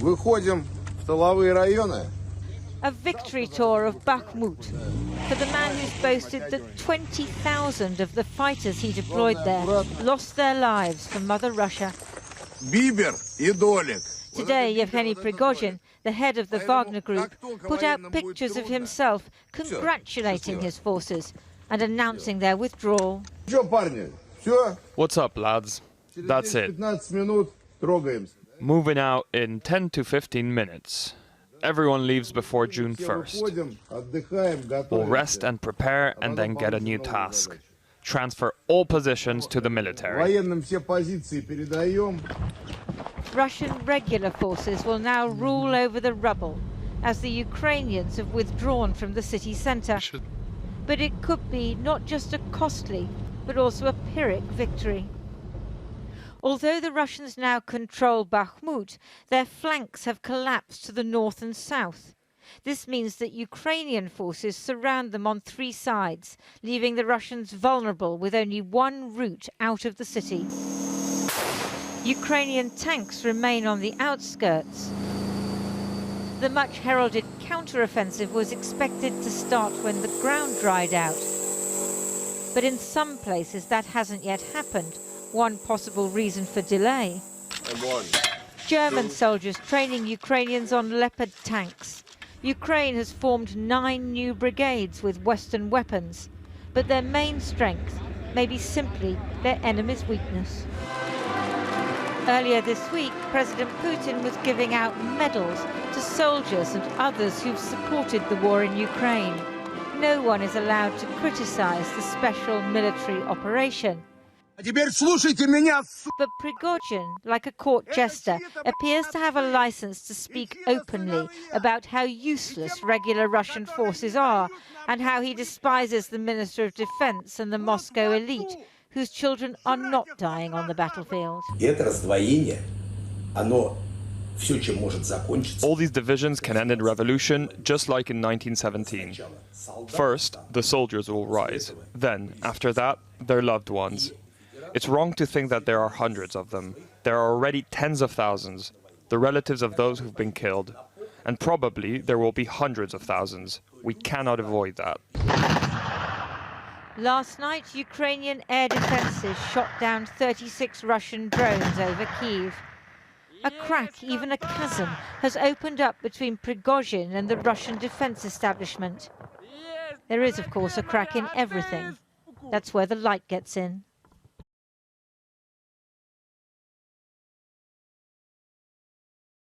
Выходим в тыловые районы. A victory tour of Bakhmut for the man who's boasted that 20,000 of the fighters he deployed there lost their lives for Mother Russia. Today, Yevgeny Prigozhin, the head of the Wagner group, put out pictures of himself congratulating his forces and announcing their withdrawal. What's up, lads? That's it. Moving out in 10 to 15 minutes. Everyone leaves before June 1st. We'll rest and prepare and then get a new task. Transfer all positions to the military. Russian regular forces will now rule over the rubble as the Ukrainians have withdrawn from the city centre. But it could be not just a costly, but also a Pyrrhic victory. Although the Russians now control Bakhmut, their flanks have collapsed to the north and south. This means that Ukrainian forces surround them on three sides, leaving the Russians vulnerable with only one route out of the city. Ukrainian tanks remain on the outskirts. The much-heralded counter-offensive was expected to start when the ground dried out. But in some places that hasn't yet happened. One possible reason for delay. German soldiers training Ukrainians on Leopard tanks. Ukraine has formed 9 new brigades with Western weapons, but their main strength may be simply their enemy's weakness. Earlier this week, President Putin was giving out medals to soldiers and others who've supported the war in Ukraine. No one is allowed to criticize the special military operation. But Prigozhin, like a court jester, appears to have a license to speak openly about how useless regular Russian forces are and how he despises the Minister of Defense and the Moscow elite, whose children are not dying on the battlefield. All these divisions can end in revolution, just like in 1917. First, the soldiers will rise. Then, after that, their loved ones. It's wrong to think that there are hundreds of them. There are already tens of thousands, the relatives of those who've been killed. And probably there will be hundreds of thousands. We cannot avoid that. Last night, Ukrainian air defences shot down 36 Russian drones over Kyiv. A crack, even a chasm, has opened up between Prigozhin and the Russian defence establishment. There is, of course, a crack in everything. That's where the light gets in.